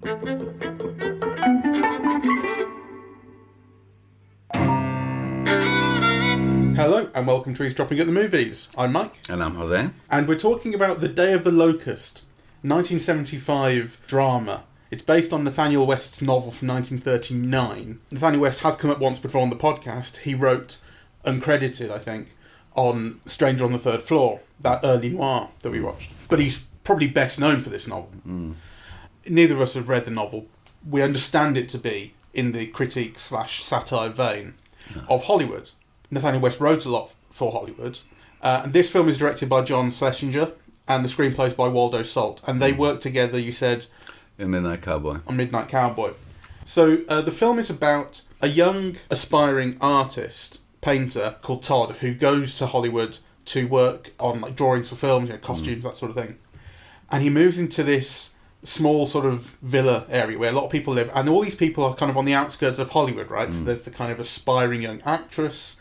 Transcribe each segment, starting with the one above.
Hello and welcome to Eavesdropping at the Movies. I'm Mike. And I'm Jose. And we're talking about The Day of the Locust, 1975 drama. It's based on Nathaniel West's novel from 1939. Nathaniel West has come up once before on the podcast. He wrote, uncredited I think, on Stranger on the Third Floor, that early noir that we watched. But he's probably best known for this novel. Neither of us have read the novel. We understand it to be in the critique/satire vein of Hollywood. Nathaniel West wrote a lot for Hollywood. And this film is directed by John Schlesinger, and the screenplay is by Waldo Salt. And they worked together, you said... in Midnight Cowboy. On Midnight Cowboy. So the film is about a young, aspiring artist, painter, called Todd, who goes to Hollywood to work on like drawings for films, costumes, that sort of thing. And he moves into this small sort of villa area where a lot of people live, and all these people are kind of on the outskirts of Hollywood, right? So there's the kind of aspiring young actress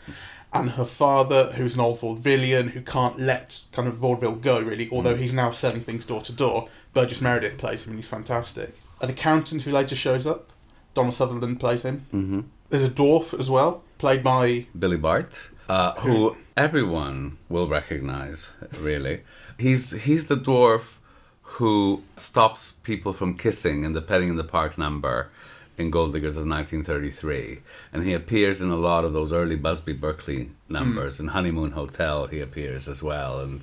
and her father, who's an old vaudevillian who can't let kind of vaudeville go, really, although he's now selling things door to door. Burgess Meredith plays him and he's fantastic. An accountant who later shows up, Donald Sutherland plays him. There's a dwarf as well, played by... Billy Bart, who everyone will recognise, really. He's the dwarf who stops people from kissing in the Petting in the Park number in Gold Diggers of 1933. And he appears in a lot of those early Busby Berkeley numbers. In Honeymoon Hotel he appears as well. And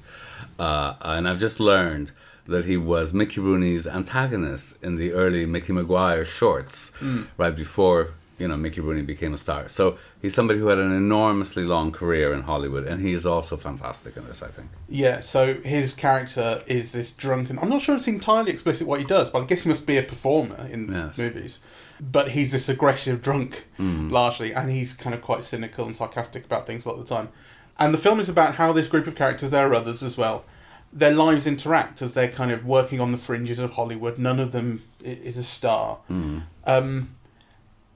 I've just learned that he was Mickey Rooney's antagonist in the early Mickey Maguire shorts, right before Mickey Rooney became a star. So he's somebody who had an enormously long career in Hollywood, and he is also fantastic in this, I think. Yeah, so his character is this drunken... I'm not sure it's entirely explicit what he does, but I guess he must be a performer in movies. But he's this aggressive drunk, largely, and he's kind of quite cynical and sarcastic about things a lot of the time. And the film is about how this group of characters, there are others as well, their lives interact as they're kind of working on the fringes of Hollywood. None of them is a star.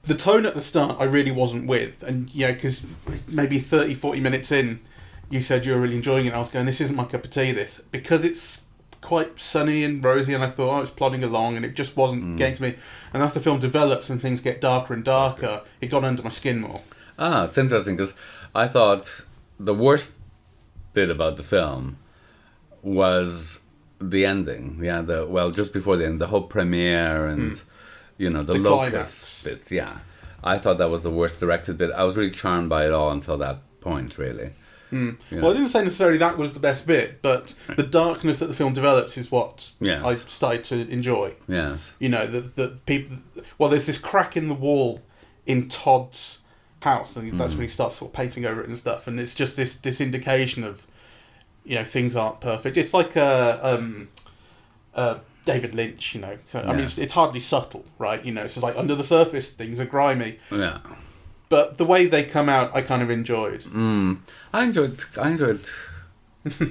The tone at the start I really wasn't with, and because maybe 30, 40 minutes in, you said you were really enjoying it, and I was going, this isn't my cup of tea, this. Because it's quite sunny and rosy, and I thought, it's plodding along, and it just wasn't getting to me. And as the film develops and things get darker and darker, it got under my skin more. It's interesting, because I thought the worst bit about the film was the ending. Just before the end, the whole premiere and... the Locust bit, I thought that was the worst directed bit. I was really charmed by it all until that point, really. Well, I didn't say necessarily that was the best bit, but the darkness that the film develops is what I started to enjoy. Yes. The people... Well, there's this crack in the wall in Todd's house, and that's when he starts sort of painting over it and stuff, and it's just this indication of, things aren't perfect. It's like David Lynch, I mean, it's hardly subtle, right? It's just like under the surface, things are grimy. Yeah. But the way they come out, I kind of enjoyed. I enjoyed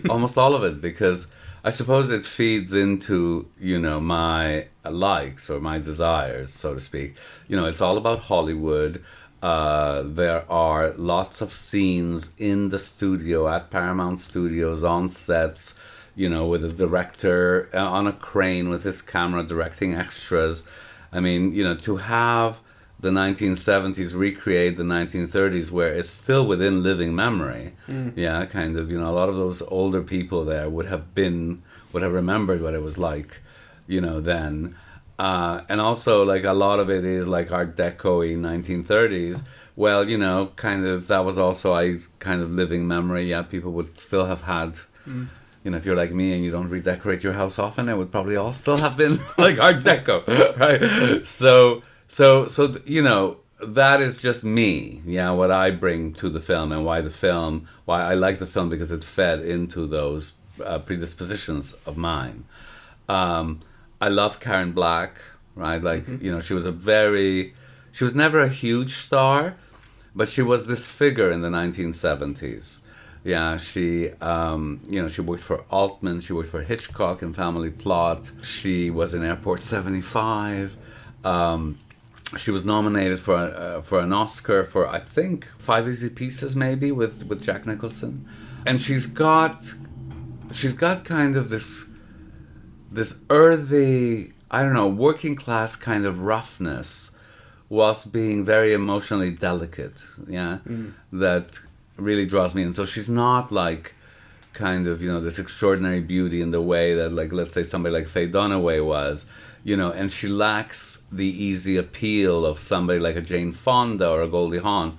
almost all of it, because I suppose it feeds into, my likes or my desires, so to speak. It's all about Hollywood. There are lots of scenes in the studio, at Paramount Studios, on sets, with a director on a crane with his camera directing extras. I mean, to have the 1970s recreate the 1930s where it's still within living memory. Kind of, a lot of those older people there would have remembered what it was like, then. And also, like, a lot of it is like Art Deco-y 1930s. Well, kind of, that was also a kind of living memory. Yeah, people would still have had... if you're like me and you don't redecorate your house often, it would probably all still have been like Art Deco, right? So that is just me, what I bring to the film, and why I like the film, because it's fed into those predispositions of mine. I love Karen Black, right? Like, she was never a huge star, but she was this figure in the 1970s. Yeah, she worked for Altman, she worked for Hitchcock in Family Plot, she was in Airport 75, she was nominated for an Oscar for, I think, 5 Easy Pieces maybe, with Jack Nicholson. And she's got kind of this earthy I don't know, working class kind of roughness whilst being very emotionally delicate, yeah, that really draws me in. So she's not like kind of, this extraordinary beauty in the way that, like, let's say somebody like Faye Dunaway was, and she lacks the easy appeal of somebody like a Jane Fonda or a Goldie Hawn,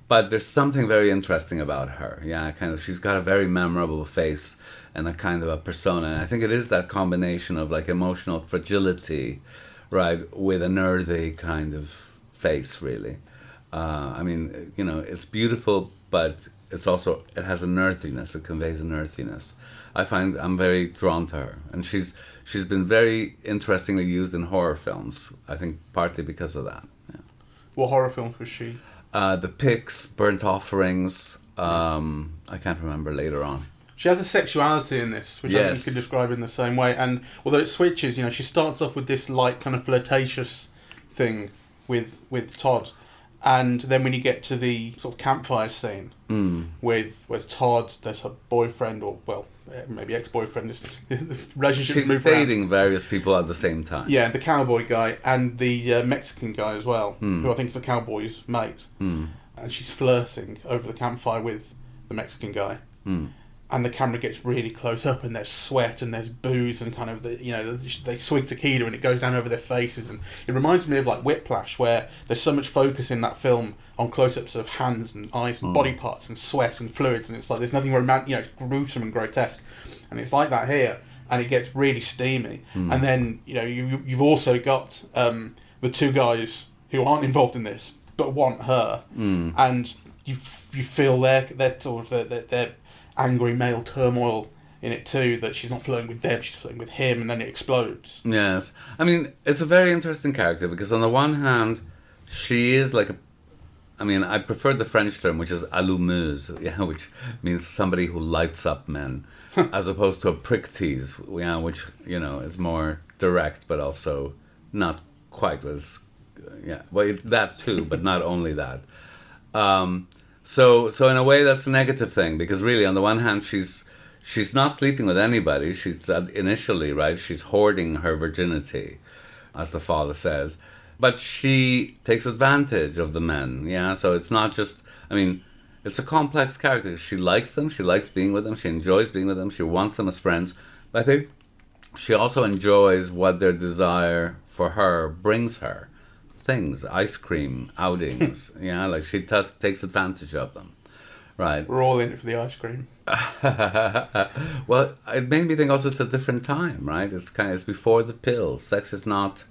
but there's something very interesting about her, yeah, kind of, she's got a very memorable face and a kind of a persona, and I think it is that combination of like emotional fragility, right, with a nerdy kind of face, really. It's beautiful, but it has a earthiness. It conveys an earthiness. I'm very drawn to her, and she's been very interestingly used in horror films. I think partly because of that. Yeah. What horror films was she? The Pix, Burnt Offerings. I can't remember later on. She has a sexuality in this, which I think you could describe in the same way. And although it switches, she starts off with this light kind of flirtatious thing with Todd. And then when you get to the sort of campfire scene with Todd, there's her boyfriend, or, well, maybe ex-boyfriend, the relationship She's move dating around. various people at the same time. Yeah, the cowboy guy and the Mexican guy as well, who I think is the cowboy's mate. And she's flirting over the campfire with the Mexican guy. And the camera gets really close up, and there's sweat and there's booze, and kind of they swig tequila and it goes down over their faces, and it reminds me of like Whiplash, where there's so much focus in that film on close-ups of hands and eyes and body parts and sweat and fluids, and it's like there's nothing romantic, it's gruesome and grotesque, and it's like that here, and it gets really steamy, and then you've also got the two guys who aren't involved in this but want her, and you feel their sort of their angry male turmoil in it too, that she's not flirting with them, she's flirting with him, and then it explodes. Yes. I mean, it's a very interesting character, because on the one hand, she is like I prefer the French term, which is allumeuse, which means somebody who lights up men, as opposed to a prick tease, which, is more direct, but also not quite as, well, that too, but not only that. So in a way, that's a negative thing, because really, on the one hand, she's not sleeping with anybody. She's initially, right, she's hoarding her virginity, as the father says, but she takes advantage of the men. Yeah, so it's not just. It's a complex character. She likes them. She likes being with them. She enjoys being with them. She wants them as friends. But I think she also enjoys what their desire for her brings her. Things, ice cream, outings, like she takes advantage of them, right? We're all in it for the ice cream. Well, it made me think also it's a different time, right? It's before the pill. Sex is not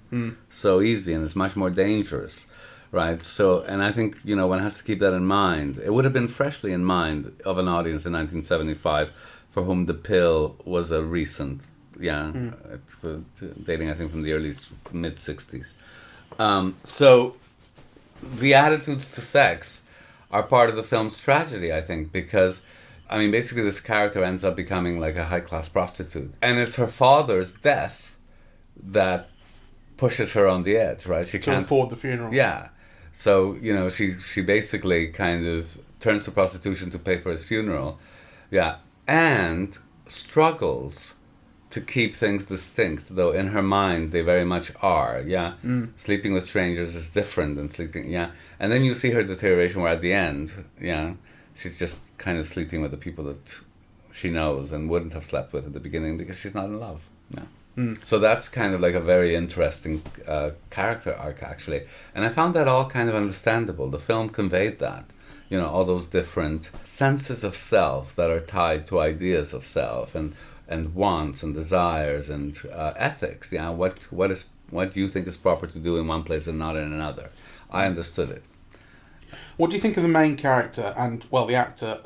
so easy, and it's much more dangerous, right? So, and I think, one has to keep that in mind. It would have been freshly in mind of an audience in 1975 for whom the pill was a recent, dating, I think, from the early mid-60s. So the attitudes to sex are part of the film's tragedy, I think, because, basically this character ends up becoming like a high-class prostitute. And it's her father's death that pushes her on the edge, right? She can't afford the funeral. Yeah. So, she basically kind of turns to prostitution to pay for his funeral. Yeah. And struggles to keep things distinct, though in her mind they very much are, Sleeping with strangers is different than sleeping, And then you see her deterioration where at the end, she's just kind of sleeping with the people that she knows and wouldn't have slept with at the beginning because she's not in love, So that's kind of like a very interesting character arc, actually. And I found that all kind of understandable. The film conveyed that, all those different senses of self that are tied to ideas of self, and wants and desires and ethics. What do you think is proper to do in one place and not in another? I understood it. What do you think of the main character and, well, the actor,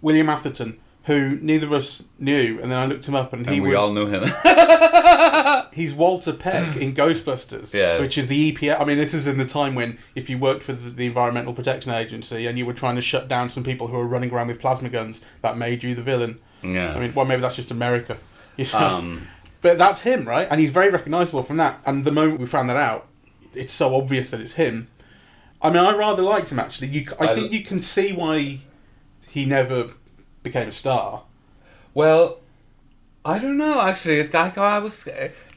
William Atherton, who neither of us knew, and then I looked him up, and we all knew him. He's Walter Peck in Ghostbusters, which is the EPA. This is in the time when if you worked for the Environmental Protection Agency and you were trying to shut down some people who were running around with plasma guns, that made you the villain. Yeah. Maybe that's just America. But that's him, right? And he's very recognisable from that. And the moment we found that out, it's so obvious that it's him. I rather liked him, actually. I think you can see why he never became a star. Well, I don't know, actually.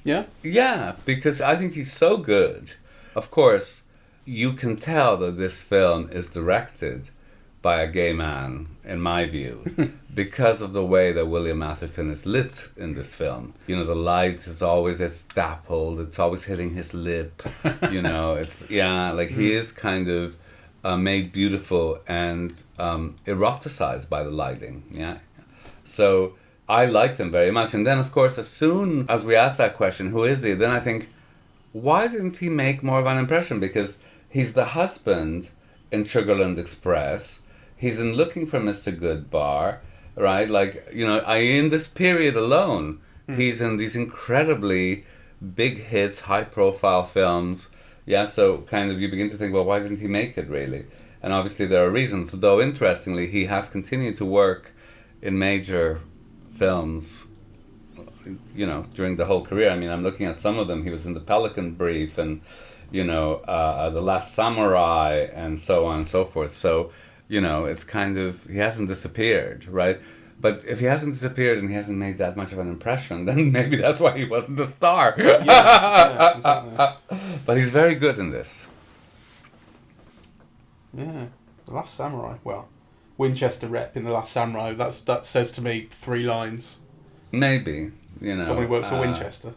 Yeah? Yeah, because I think he's so good. Of course, you can tell that this film is directed by a gay man, in my view, because of the way that William Atherton is lit in this film. You know, the light is always, it's dappled, it's always hitting his lip, you know, he is kind of made beautiful and eroticized by the lighting, yeah. So I liked him very much. And then, of course, as soon as we ask that question, who is he? Then I think, why didn't he make more of an impression? Because he's the husband in Sugarland Express. He's in Looking for Mr. Goodbar, right? Like, you know, in this period alone, he's in these incredibly big hits, high-profile films. Yeah, so kind of you begin to think, well, why didn't he make it, really? And obviously there are reasons. Though, interestingly, he has continued to work in major films, you know, during the whole career. I mean, I'm looking at some of them. He was in The Pelican Brief and, you know, The Last Samurai and so on and so forth. So, you know, it's kind of, he hasn't disappeared, right? But if he hasn't disappeared and he hasn't made that much of an impression, then maybe that's why he wasn't a star. Yeah, exactly. But he's very good in this. Yeah. The Last Samurai. Well, Winchester rep in The Last Samurai. That says to me 3 lines. Maybe, you know. Somebody works for Winchester.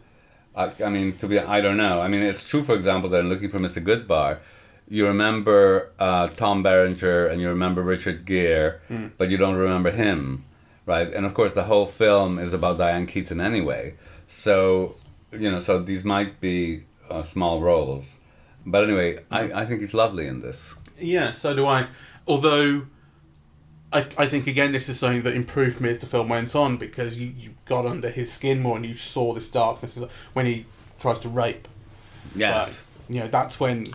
I mean, I don't know. I mean, it's true, for example, that in Looking for Mr. Goodbar, you remember Tom Berenger and you remember Richard Gere, but you don't remember him, right? And of course, the whole film is about Diane Keaton anyway. So, you know, so these might be small roles. But anyway, I think he's lovely in this. Yeah, so do I. Although, I think, again, this is something that improved me as the film went on, because you got under his skin more and you saw this darkness when he tries to rape. Yes. You know, that's when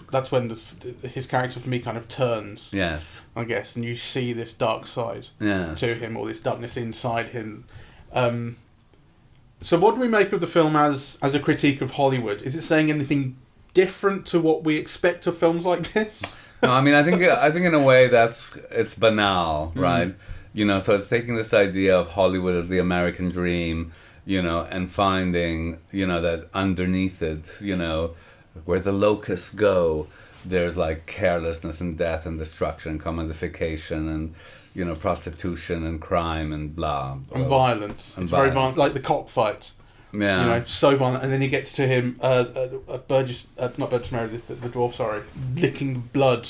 his character for me kind of turns. Yes. I guess, and you see this dark side Yes. to him, or this darkness inside him. So, what do we make of the film as a critique of Hollywood? Is it saying anything different to what we expect of films like this? No, I mean, I think in a way it's banal, right? You know, so it's taking this idea of Hollywood as the American dream, you know, and finding, you know, that underneath it, you know, where the locusts go, there's like carelessness and death and destruction and commodification and, you know, prostitution and crime and blah. And violence. It's very violent, like the cockfight. Yeah. You know, so violent. And then he gets to him, Burgess, not Burgess Meredith, the dwarf, sorry, licking blood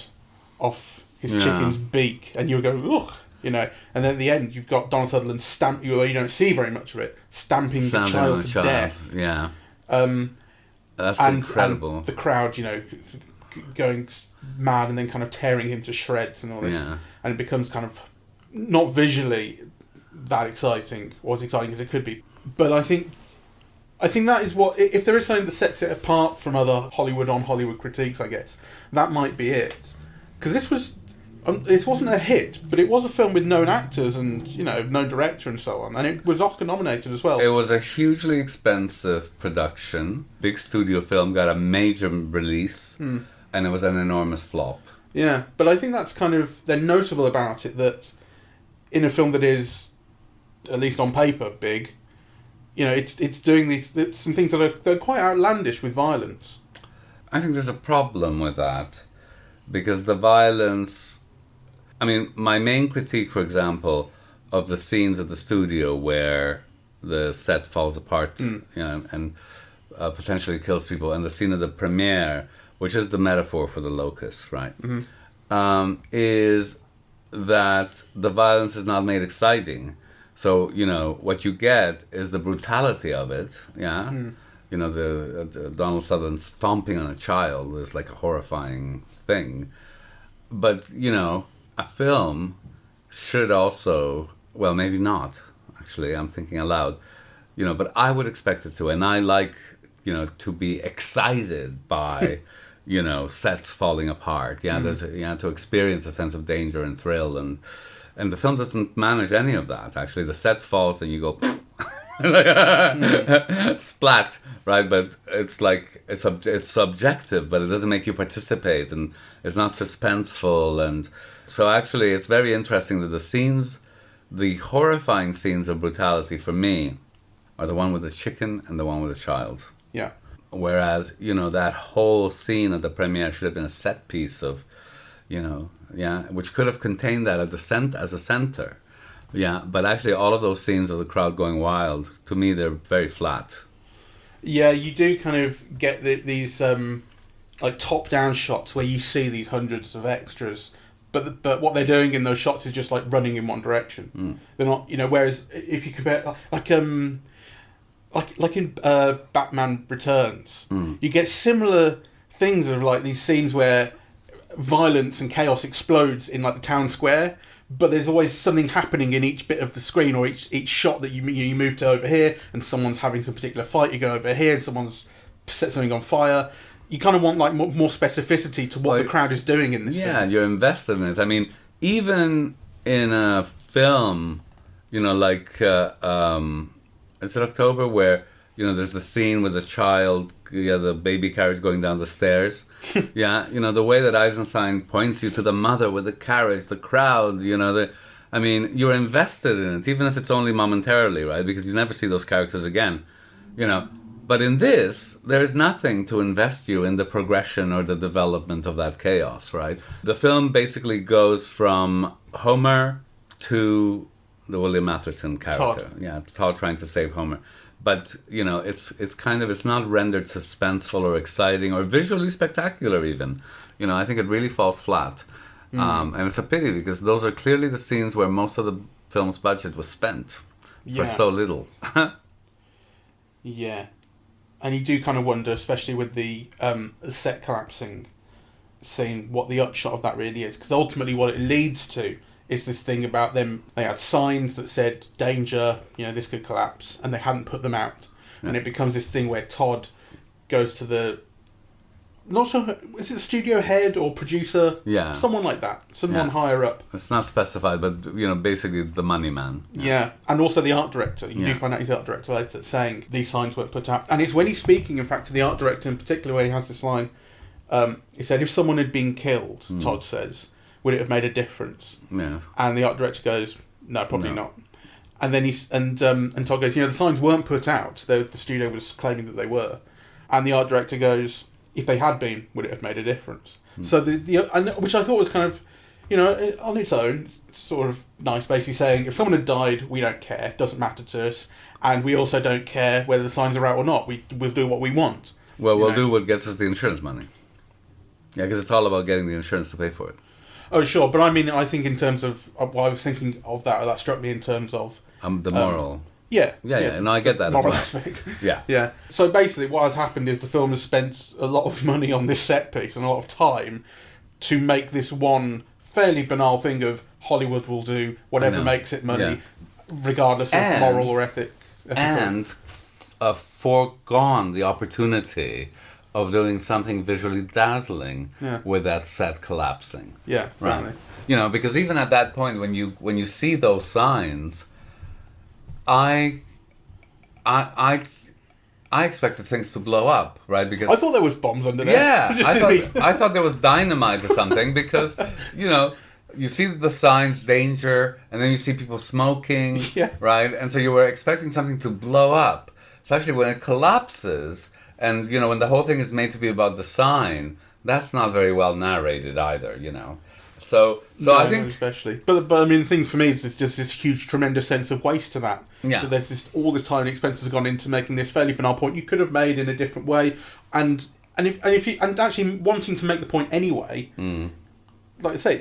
off his chicken's beak. And you go, ugh, you know. And then at the end, you've got Donald Sutherland you don't see very much of it, stamping the child to death. Yeah. That's incredible. And the crowd, you know, going mad and then kind of tearing him to shreds and all this. Yeah. And it becomes kind of not visually that exciting, or as exciting as it could be. But I think that is what, if there is something that sets it apart from other Hollywood on Hollywood critiques, I guess, that might be it. Because this was, it wasn't a hit, but it was a film with known actors and, you know, known director and so on. And it was Oscar nominated as well. It was a hugely expensive production. Big studio film, got a major release, and it was an enormous flop. Yeah, but I think that's kind of, they're notable about it, that in a film that is, at least on paper, big, you know, it's doing some things that they're quite outlandish with violence. I think there's a problem with that, because the violence, I mean, my main critique, for example, of the scenes at the studio where the set falls apart, you know, and potentially kills people, and the scene of the premiere, which is the metaphor for the locusts, right, is that the violence is not made exciting. So, you know, what you get is the brutality of it, yeah? You know, the Donald Sutherland stomping on a child is like a horrifying thing. But, you know, a film should also, well, maybe not, actually, I'm thinking aloud, you know, but I would expect it to. And I like, you know, to be excited by, you know, sets falling apart. Yeah, to experience a sense of danger and thrill. And the film doesn't manage any of that, actually. The set falls and you go, splat, right? But it's like, it's subjective, but it doesn't make you participate, and it's not suspenseful. And so actually it's very interesting that the horrifying scenes of brutality for me are the one with the chicken and the one with the child. Yeah. Whereas, that whole scene at the premiere should have been a set piece of, which could have contained that as a center. Yeah, but actually all of those scenes of the crowd going wild, to me, they're very flat. Yeah, you do kind of get these like top-down shots where you see these hundreds of extras, but what they're doing in those shots is just like running in one direction. They're not, whereas if you compare, like in Batman Returns, you get similar things of like these scenes where violence and chaos explodes in like the town square, but there's always something happening in each bit of the screen or each shot that you move to over here, and someone's having some particular fight. You go over here and someone's set something on fire. You kind of want like more specificity to what the crowd is doing in this. Yeah, scene. You're invested in it. I mean, even in a film, like is it October where there's the scene with the child, the baby carriage going down the stairs. Yeah, the way that Eisenstein points you to the mother with the carriage, the crowd, you're invested in it, even if it's only momentarily, right? Because you never see those characters again, But in this, there's nothing to invest you in the progression or the development of that chaos, right? The film basically goes from Homer to the William Atherton character. Todd. Yeah, Todd trying to save Homer. But, it's not rendered suspenseful or exciting or visually spectacular even. I think it really falls flat. And it's a pity because those are clearly the scenes where most of the film's budget was spent for so little. Yeah. And you do kind of wonder, especially with the set collapsing scene, what the upshot of that really is. Because ultimately what it leads to is this thing about them. They had signs that said, danger, this could collapse, and they hadn't put them out. Yeah. And it becomes this thing where Todd goes to the... Not sure, is it studio head or producer? Yeah. Someone like that. Someone higher up. It's not specified, but, basically the money man. Yeah. And also the art director. You do find out he's the art director later, saying these signs weren't put out. And it's when he's speaking, in fact, to the art director in particular, where he has this line, he said, if someone had been killed, Todd says, would it have made a difference? Yeah. And the art director goes, no, probably not. And then and Todd goes, the signs weren't put out. The studio was claiming that they were. And the art director goes, if they had been, would it have made a difference? So which I thought was kind of, on its own, sort of nice, basically saying if someone had died, we don't care, it doesn't matter to us, and we also don't care whether the signs are out or not. We'll do what we want. Well, we'll do what gets us the insurance money. Yeah, because it's all about getting the insurance to pay for it. Oh, sure, but I think in terms of what I was thinking of that struck me in terms of the moral. Yeah. No, I get that as well. Aspect. Yeah. So basically what has happened is the film has spent a lot of money on this set piece and a lot of time to make this one fairly banal thing of Hollywood will do whatever makes it money, regardless of moral or ethical. And foregone the opportunity of doing something visually dazzling with that set collapsing. Yeah, certainly. Right. Because even at that point when you see those signs, I expected things to blow up, right? Because I thought there was bombs under there. Yeah, I thought there was dynamite or something because you see the signs, danger, and then you see people smoking, right? And so you were expecting something to blow up. So actually, when it collapses, and when the whole thing is made to be about the sign, that's not very well narrated either, So no, I think, especially, but I mean, the thing for me is it's just this huge, tremendous sense of waste to that. Yeah, that there's all this time and expense has gone into making this fairly banal point you could have made in a different way, and if you actually wanting to make the point anyway, like I say,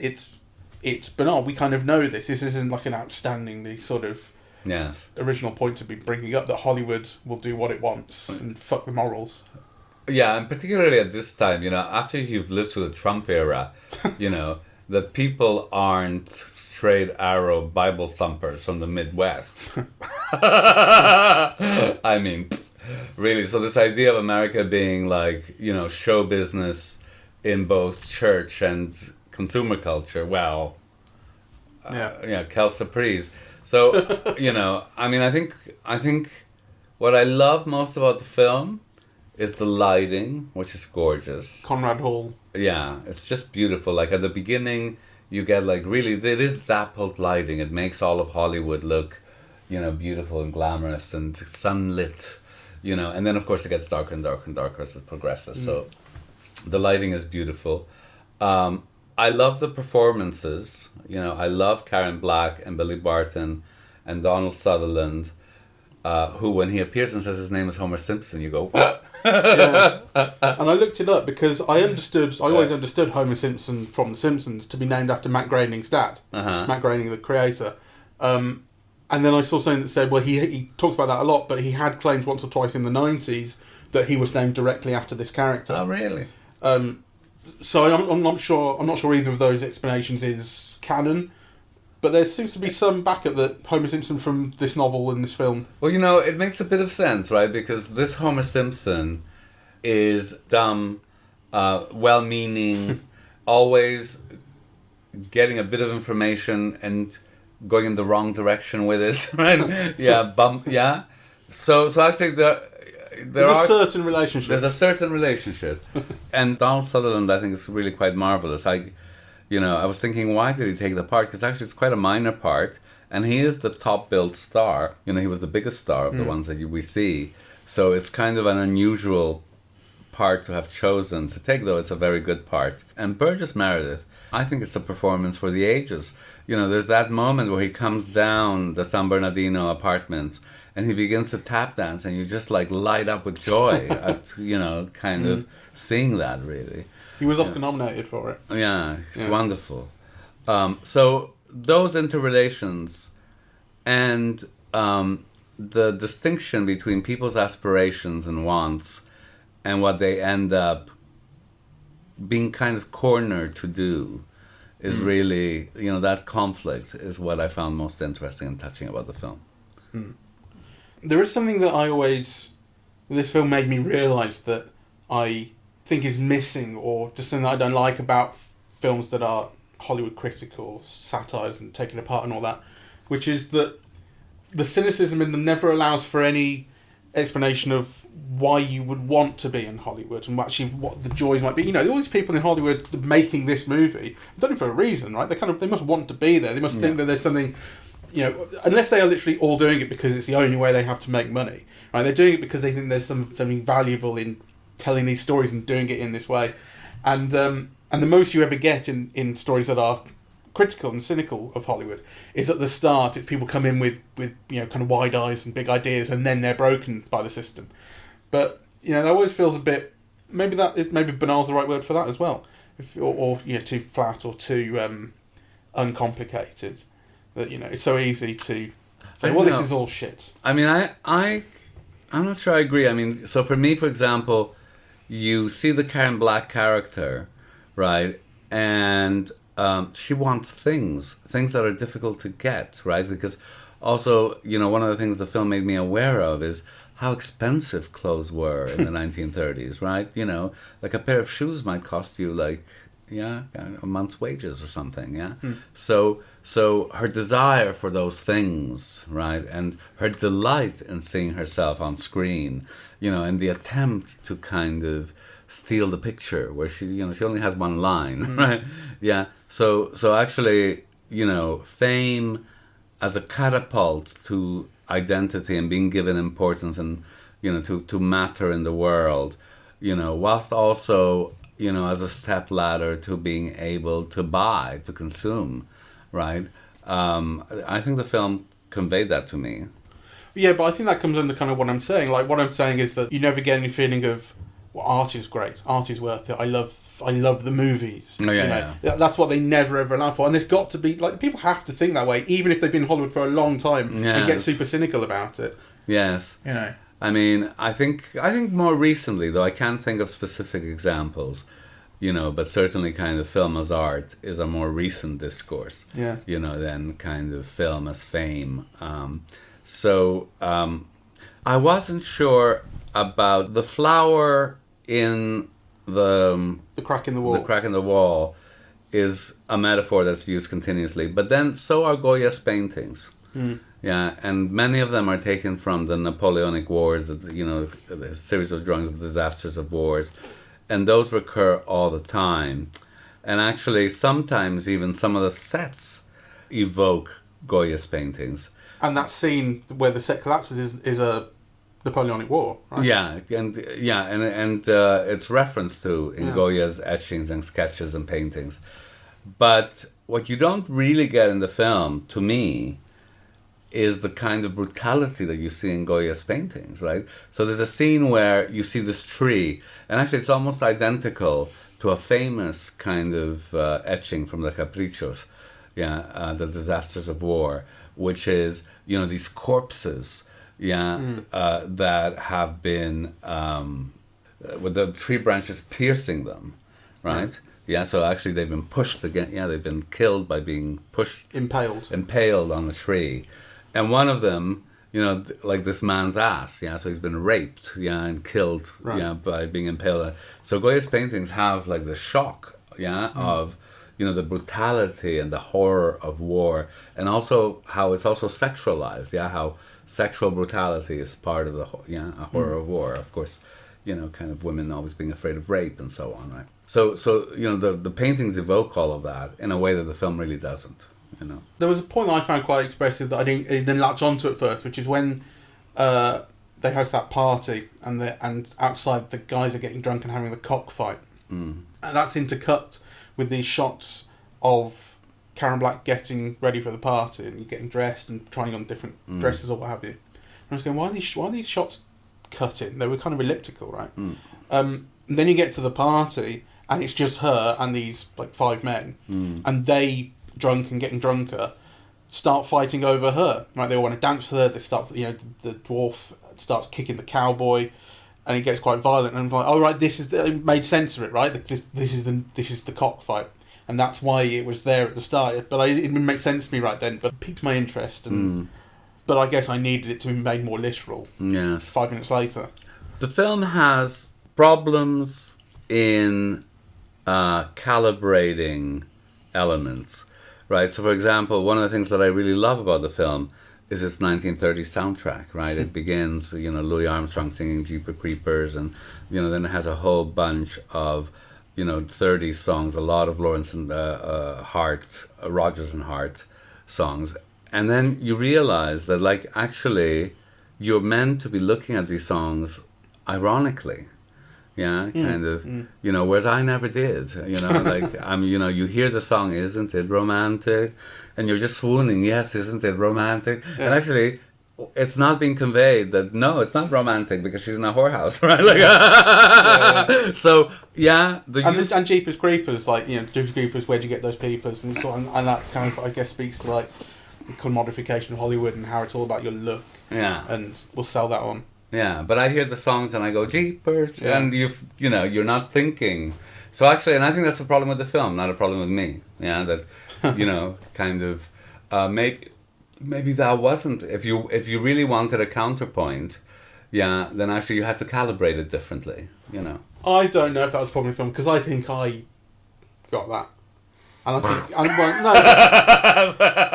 it's banal. We kind of know this. This isn't like an outstandingly sort of original point to be bringing up that Hollywood will do what it wants and fuck the morals. Yeah, and particularly at this time, after you've lived through the Trump era, that people aren't straight arrow Bible thumpers from the Midwest. I mean, really. So this idea of America being like, show business in both church and consumer culture, well, quelle surprise. So, I think what I love most about the film is the lighting, which is gorgeous. Conrad Hall. Yeah, it's just beautiful. Like at the beginning, you get like really, it is dappled lighting. It makes all of Hollywood look, beautiful and glamorous and sunlit, you know, and then of course it gets darker and darker and darker as it progresses. So the lighting is beautiful. I love the performances. You know, I love Karen Black and Billy Barton and Donald Sutherland, who, when he appears and says his name is Homer Simpson, you go, Yeah. And I looked it up because I always understood Homer Simpson from The Simpsons to be named after Matt Groening's dad, Matt Groening, the creator. And then I saw something that said, well, he talks about that a lot, but he had claimed once or twice in the 90s that he was named directly after this character. Oh, really? So I'm not sure. I'm not sure either of those explanations is canon, but there seems to be some backup that Homer Simpson from this novel and this film. Well, you know, it makes a bit of sense, right? Because this Homer Simpson is dumb, well-meaning, always getting a bit of information and going in the wrong direction with it, right? Yeah. So actually, there's a certain relationship. There's a certain relationship, and Donald Sutherland, I think, is really quite marvelous. I was thinking, why did he take the part? Because actually, it's quite a minor part, and he is the top-billed star. You know, he was the biggest star of the ones that we see. So it's kind of an unusual part to have chosen to take, though it's a very good part. And Burgess Meredith, I think it's a performance for the ages. You know, there's that moment where he comes down the San Bernardino apartments and he begins to tap dance, and you just like light up with joy at, you know, kind of seeing that, really. He was Oscar nominated for it. Yeah, it's wonderful. So those interrelations and the distinction between people's aspirations and wants and what they end up being kind of cornered to do is really, you know, that conflict is what I found most interesting and touching about the film. There is something that this film made me realise that I think is missing, or just something that I don't like about films that are Hollywood critical, satires and taken apart and all that, which is that the cynicism in them never allows for any explanation of why you would want to be in Hollywood and actually what the joys might be. You know, all these people in Hollywood making this movie have done it for a reason, right? They must want to be there. They must think that there's something, you know, unless they are literally all doing it because it's the only way they have to make money, right? They're doing it because they think there's something valuable in telling these stories and doing it in this way. And the most you ever get in stories that are critical and cynical of Hollywood is at the start, if people come in with you know, kind of wide eyes and big ideas, and then they're broken by the system. But you know, that always feels a bit, maybe banal's the right word for that as well, or you know, too flat or too uncomplicated. That, you know, it's so easy to say, well, this is all shit. I mean, I'm not sure I agree. I mean, so for me, for example, you see the Karen Black character, right, and she wants things that are difficult to get, right? Because also, you know, one of the things the film made me aware of is how expensive clothes were in the 1930s, right? You know, like a pair of shoes might cost you like, a month's wages or something, So her desire for those things, right, and her delight in seeing herself on screen, you know, and the attempt to kind of steal the picture where she only has one line, right? Yeah. So actually, you know, fame as a catapult to identity and being given importance and, you know, to matter in the world, you know, whilst also, you know, as a step ladder to being able to buy, to consume, right? I think the film conveyed that to me. Yeah, but I think that comes under kind of what I'm saying. Like, what I'm saying is that you never get any feeling of, well, art is great, art is worth it, I love the movies. Oh, yeah. That's what they never ever allow for. And there's got to be, like, people have to think that way, even if they've been in Hollywood for a long time and get super cynical about it. Yes. You know. I mean, I think more recently, though I can't think of specific examples, you know, but certainly kind of film as art is a more recent discourse, you know, than kind of film as fame. So I wasn't sure about the flower in the crack in the wall. The crack in the wall is a metaphor that's used continuously, but then so are Goya's paintings. Yeah, and many of them are taken from the Napoleonic Wars, you know, a series of drawings of disasters of wars, and those recur all the time. And actually, sometimes even some of the sets evoke Goya's paintings. And that scene where the set collapses is a Napoleonic War, right? and it's referenced to in Goya's etchings and sketches and paintings. But what you don't really get in the film, to me, is the kind of brutality that you see in Goya's paintings, right? So there's a scene where you see this tree, and actually it's almost identical to a famous kind of etching from the Caprichos, the Disasters of War, which is, these corpses, that have been, with the tree branches piercing them, right? So actually they've been pushed again. They've been killed by being pushed, impaled on the tree, and one of them, like this man's ass. So he's been raped, and killed, by being impaled. So Goya's paintings have like the shock, of, the brutality and the horror of war, and also how it's also sexualized. How sexual brutality is part of the a horror of war. Of course, kind of women always being afraid of rape and so on, right? So the paintings evoke all of that in a way that the film really doesn't. There was a point I found quite expressive that I didn't latch onto at first, which is when they host that party and outside the guys are getting drunk and having the cockfight, and that's intercut with these shots of Karen Black getting ready for the party and getting dressed and trying on different dresses or what have you. And I was going, why are these shots cut in? They were kind of elliptical, right? And then you get to the party and it's just her and these like 5 men, and they, drunk and getting drunker, start fighting over her. Right? They all want to dance with her. They start, the dwarf starts kicking the cowboy, and it gets quite violent. And I'm like, oh right, it made sense of it, right? This is the cockfight, and that's why it was there at the start. But it didn't make sense to me right then. But it piqued my interest, but I guess I needed it to be made more literal. Yes. 5 minutes later, the film has problems in calibrating elements. Right, so for example, one of the things that I really love about the film is its 1930s soundtrack, right? It begins, Louis Armstrong singing Jeepers Creepers, and, then it has a whole bunch of, 30s songs, a lot of Lawrence and Rodgers and Hart songs. And then you realize that, like, actually, you're meant to be looking at these songs ironically. Whereas I never did, you hear the song, isn't it romantic? And you're just swooning, yes, isn't it romantic? Yeah. And actually, it's not being conveyed that, no, it's not romantic because she's in a whorehouse, right? So, and Jeepers Creepers, Jeepers Creepers, where'd you get those peepers? And and that kind of, I guess, speaks to, the commodification of Hollywood and how it's all about your look. Yeah. And we'll sell that on. Yeah, but I hear the songs and I go, Jeepers, and you're not thinking. So actually, and I think that's a problem with the film, not a problem with me. That, kind of, maybe that wasn't, if you really wanted a counterpoint, then actually you had to calibrate it differently, I don't know if that was a problem with the film, because I think I got that. And I think,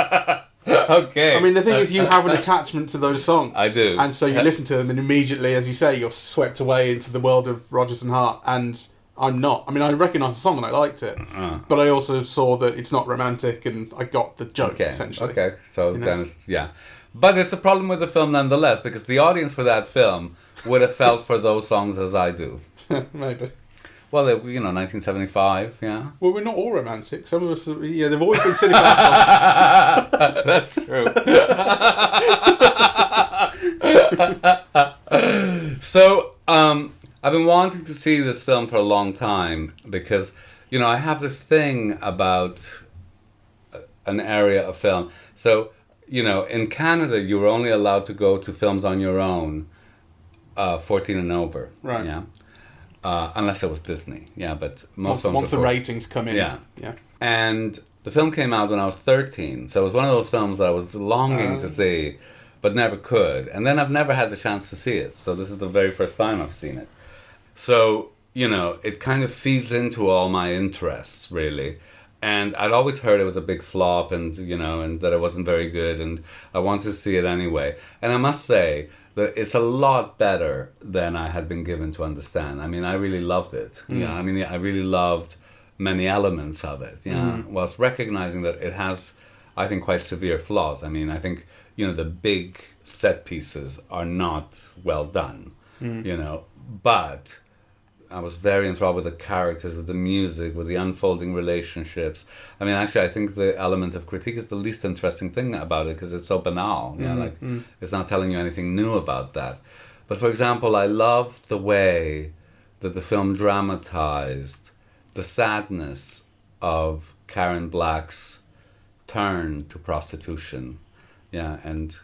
no. Okay. I mean, the thing is, you have an attachment to those songs. I do. And so you listen to them, and immediately, as you say, you're swept away into the world of Rodgers and Hart. And I'm not. I mean, I recognised the song and I liked it. But I also saw that it's not romantic, and I got the joke, essentially. Okay, so then it's, But it's a problem with the film nonetheless, because the audience for that film would have felt for those songs as I do. Maybe. Well, 1975, yeah. Well, we're not all romantic. Some of us, they've always been cynical. That's true. So, I've been wanting to see this film for a long time because, I have this thing about an area of film. So, in Canada, you were only allowed to go to films on your own, 14 and over. Right. Yeah. Unless it was Disney, but most films once the ratings come in, yeah. And the film came out when I was 13, so it was one of those films that I was longing to see, but never could. And then I've never had the chance to see it, so this is the very first time I've seen it. So it kind of feeds into all my interests, really. And I'd always heard it was a big flop, and and that it wasn't very good, and I wanted to see it anyway. And I must say, it's a lot better than I had been given to understand. I mean, I really loved it. I mean, I really loved many elements of it. Whilst recognizing that it has, I think, quite severe flaws. I mean, I think, the big set pieces are not well done, but I was very enthralled with the characters, with the music, with the unfolding relationships. I mean, actually, I think the element of critique is the least interesting thing about it because it's so banal. It's not telling you anything new about that. But for example, I love the way that the film dramatized the sadness of Karen Black's turn to prostitution, and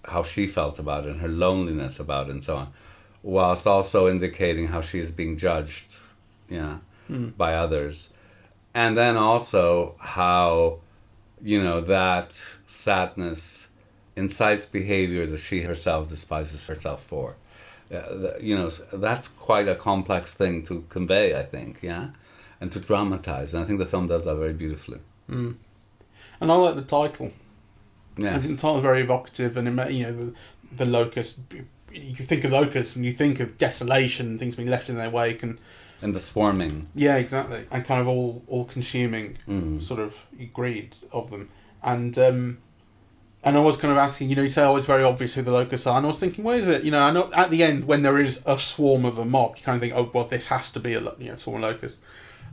how she felt about it, and her loneliness about it, and so on, whilst also indicating how she is being judged, by others, and then also how, that sadness incites behavior that she herself despises herself for. That's quite a complex thing to convey, I think, and to dramatize, and I think the film does that very beautifully. And I like the title. Yes. I think the title is very evocative, and the locust. You think of locusts, and you think of desolation, and things being left in their wake, and the swarming. Yeah, exactly, and kind of all consuming sort of greed of them, and I was kind of asking, you say, it's very obvious who the locusts are. And I was thinking, where is it? I know at the end, when there is a swarm of a mob, you kind of think, oh, well, this has to be a swarm of locusts.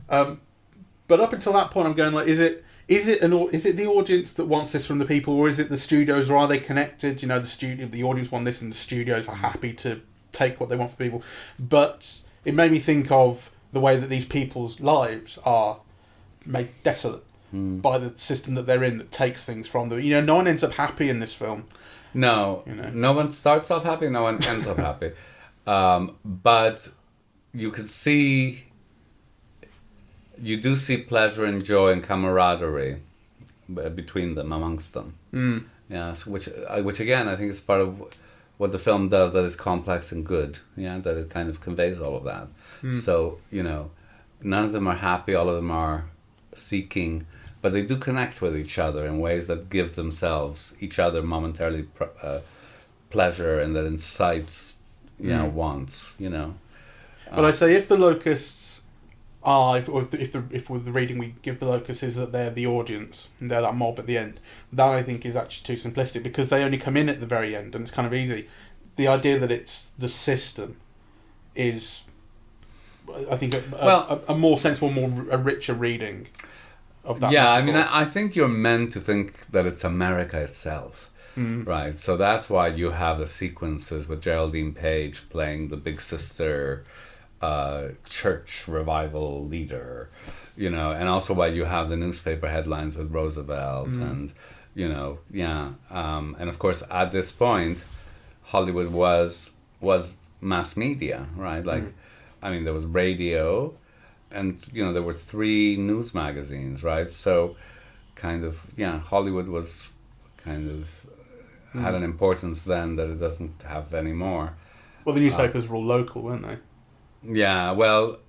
But up until that point, I'm going like, is it the audience that wants this from the people, or is it the studios, or are they connected? The audience want this, and the studios are happy to take what they want from people. But it made me think of the way that these people's lives are made desolate by the system that they're in, that takes things from them. No one ends up happy in this film. No, no one starts off happy, no one ends up happy. But you do see pleasure and joy and camaraderie between them, amongst them. Yes, which again, I think is part of what the film does that is complex and good. That it kind of conveys all of that. So, none of them are happy, all of them are seeking, but they do connect with each other in ways that give themselves, each other, momentarily pleasure, and that incites, wants, But I say, if the locusts are, if with the reading we give the locusts is that they're the audience, and they're that mob at the end, that I think is actually too simplistic, because they only come in at the very end, and it's kind of easy. The idea that it's the system is, I think, a more sensible, a richer reading of that. Yeah, metaphor. I think you're meant to think that it's America itself, right? So that's why you have the sequences with Geraldine Page playing the big sister church revival leader, and also why you have the newspaper headlines with Roosevelt, and and of course at this point Hollywood was mass media, right? There was radio, and there were 3 news magazines, right? So kind of Hollywood was kind of had an importance then that it doesn't have anymore. Well, the newspapers were all local, weren't they? Yeah, well,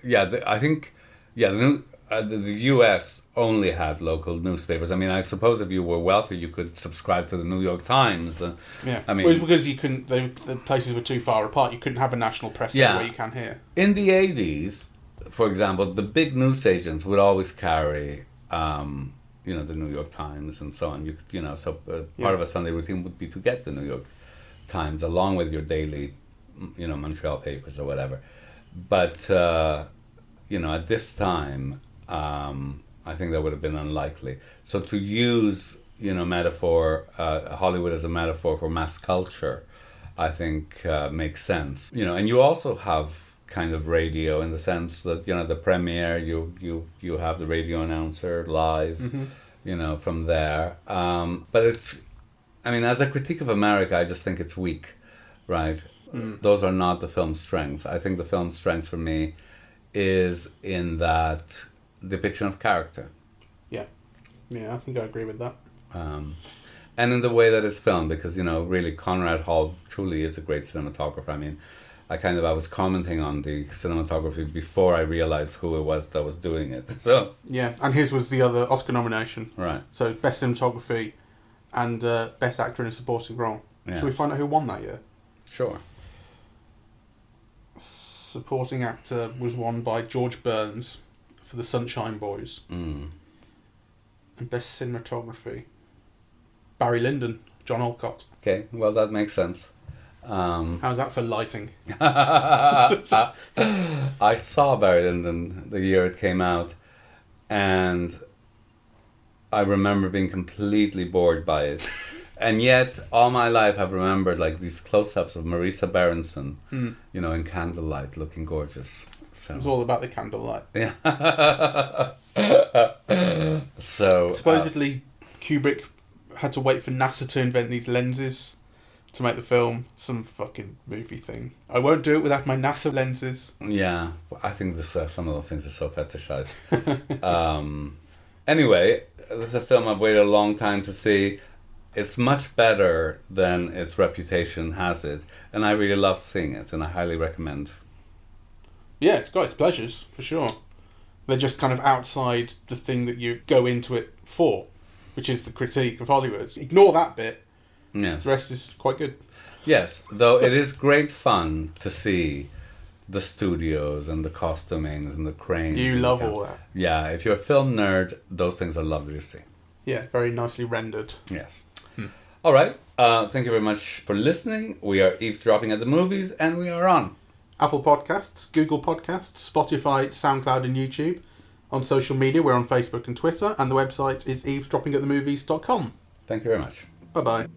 I think the U.S. only had local newspapers. I suppose if you were wealthy, you could subscribe to the New York Times. Well, it's because you couldn't. The places were too far apart. You couldn't have a national press the way you can here. In the 80s, for example, the big news agents would always carry, the New York Times and so on. Part of a Sunday routine would be to get the New York Times along with your daily, Montreal papers or whatever. But at this time, I think that would have been unlikely. So to use, metaphor, Hollywood as a metaphor for mass culture, I think makes sense. And you also have kind of radio in the sense that, the premiere, you have the radio announcer live, from there. But it's, as a critique of America, I just think it's weak, right? Those are not the film's strengths. I think the film's strength for me is in that depiction of character. Yeah, I think I agree with that. And in the way that it's filmed, because, really Conrad Hall truly is a great cinematographer. I was commenting on the cinematography before I realized who it was that was doing it. So yeah, and his was the other Oscar nomination. Right. So best cinematography and best actor in a supporting role. Yes. Shall we find out who won that year? Sure. Supporting actor was won by George Burns for The Sunshine Boys. And best cinematography, Barry Lyndon, John Alcott. Okay, well, that makes sense. How's that for lighting? I saw Barry Lyndon the year it came out, and I remember being completely bored by it. And yet, all my life, I've remembered like these close-ups of Marisa Berenson, you know, in candlelight, looking gorgeous. So It was all about the candlelight. yeah. So Supposedly, Kubrick had to wait for NASA to invent these lenses to make the film. Some fucking movie thing. I won't do it without my NASA lenses. yeah, I think this some of those things are so fetishized. Anyway, this is a film I've waited a long time to see. It's much better than its reputation has it, and I really love seeing it, and I highly recommend. Yeah, it's got its pleasures, for sure. They're just kind of outside the thing that you go into it for, which is the critique of Hollywood. Ignore that bit. Yes. The rest is quite good. Yes, though it is great fun to see the studios and the costumings and the cranes. You and love the all that. Yeah, if you're a film nerd, those things are lovely to see. Yeah, very nicely rendered. Yes. All right. Thank you very much for listening. We are eavesdropping at the movies, and we are on Apple Podcasts, Google Podcasts, Spotify, SoundCloud and YouTube. On social media, we're on Facebook and Twitter, and the website is eavesdroppingatthemovies.com. Thank you very much. Bye-bye.